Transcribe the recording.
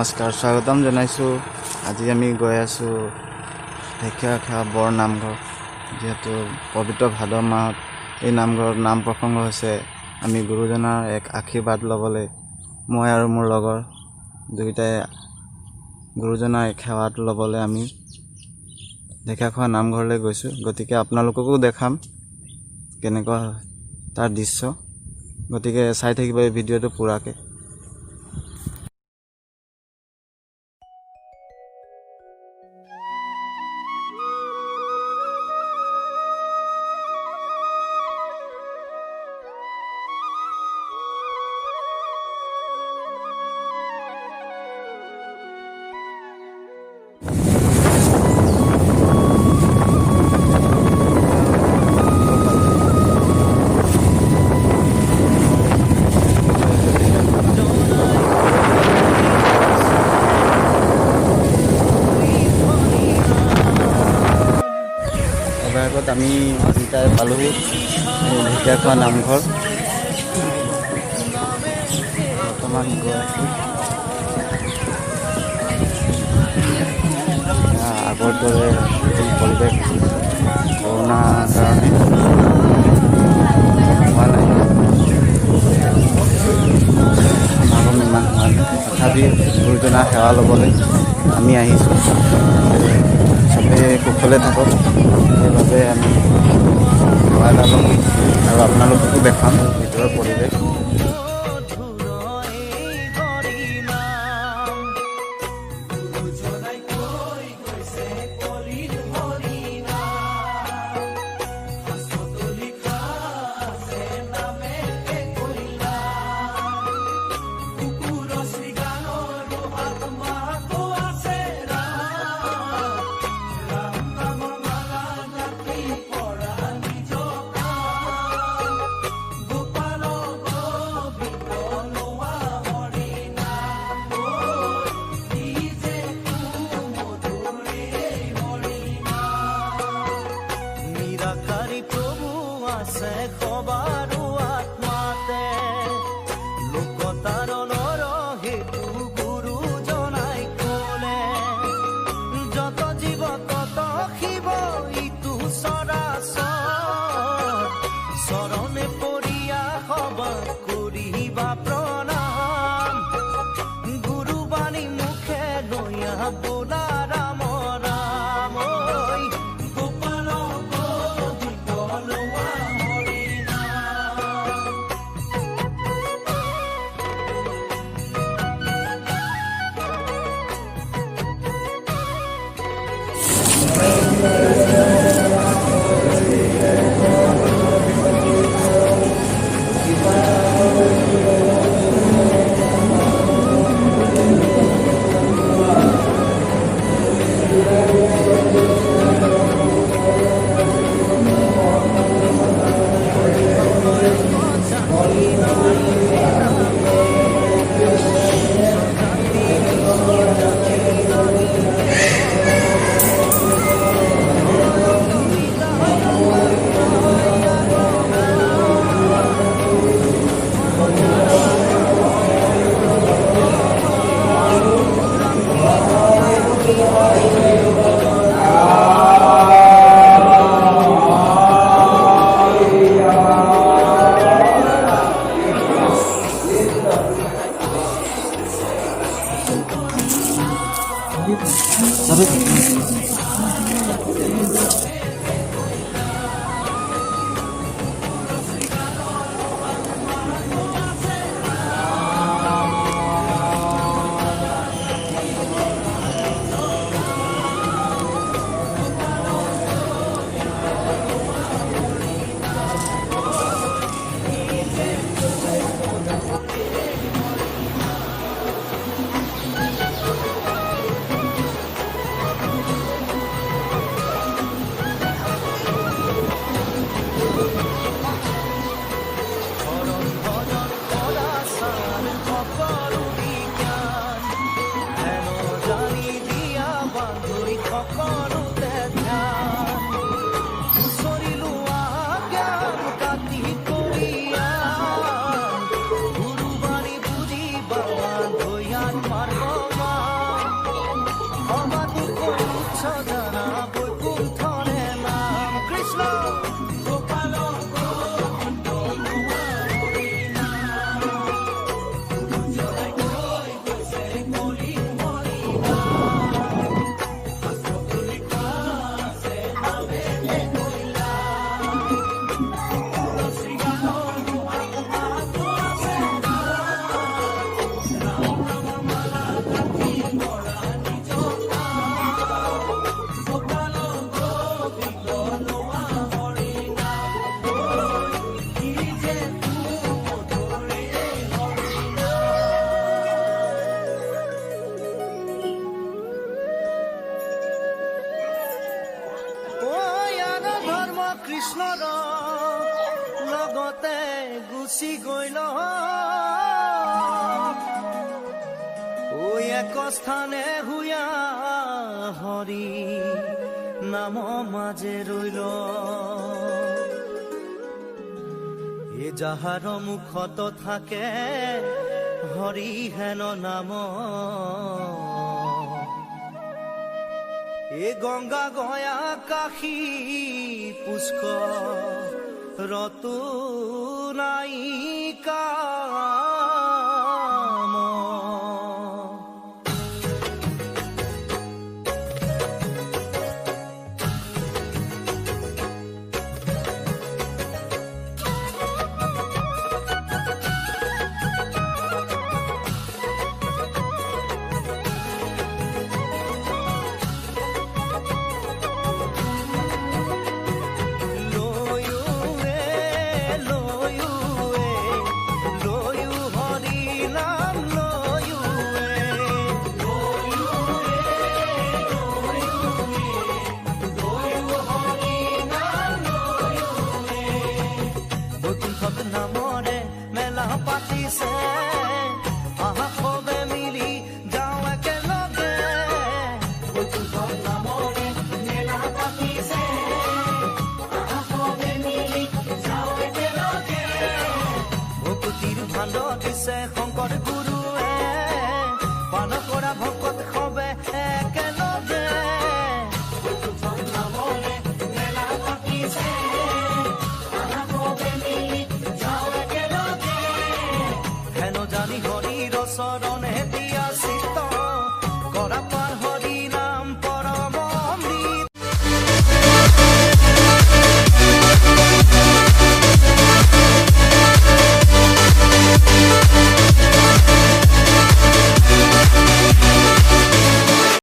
নমস্কাৰ স্বাগতম জনাইছোঁ। আজি আমি গৈ আছোঁ ঢেকীয়াখোৱা বৰ নামঘৰ। যিহেতু পবিত্ৰ ভাদ মাহত এই নামঘৰত নাম প্ৰসংগ হৈছে। আমি গুৰুজনাৰ এক আশীৰ্বাদ ল'বলৈ মই আৰু মোৰ লগৰ দুয়োটাই গুৰুজনাৰ এক সেৱাটো ল'বলৈ আমি ঢেকীয়াখোৱা নামঘৰলৈ গৈছোঁ। গতিকে আপোনালোককো দেখাম কেনেকুৱা তাৰ দৃশ্য। গতিকে চাই থাকিব এই ভিডিঅ'টো পুৰাকৈ। আগত আমি দুটাই পালোহি ঢেকীয়াখোৱা নামঘৰ। বৰ্তমান গৈ আছোঁ। আগৰ দৰে পৰিৱেশ কৰোণাৰ কাৰণে হোৱা নাই, সমাগম ইমান হোৱা নাই। তথাপি গুৰুজনাৰ সেৱা ল'বলৈ আমি আহিছোঁ। চবেই কুশলে থাকক সেইবাবে আমি সেৱা এটা ল'ম আৰু আপোনালোককো দেখাম ভিতৰৰ পৰিৱেশ। গুচি গৈল ঐ এক স্থানে হুয়া হৰি নাম মাজে ৰৈল এ যাহাৰ মুখত থাকে হৰি হেন নাম এ গংগা গয়া কাশী পুষ্কৰ ৰতো নাই কাম নামৰে মেলা পাতিছে আহা সবে মিলি যাওঁ একেলগে নামৰে মেলা পাতিছে আহা সবে মিলি যাওঁ একেলগে ভকতিৰ ভাণ্ড দিছে শংকৰ গুৰুৱে পান কৰা ভকত সবে একেলগে নামৰে মেলা পাতিছে জানি হৰিৰ ওচৰত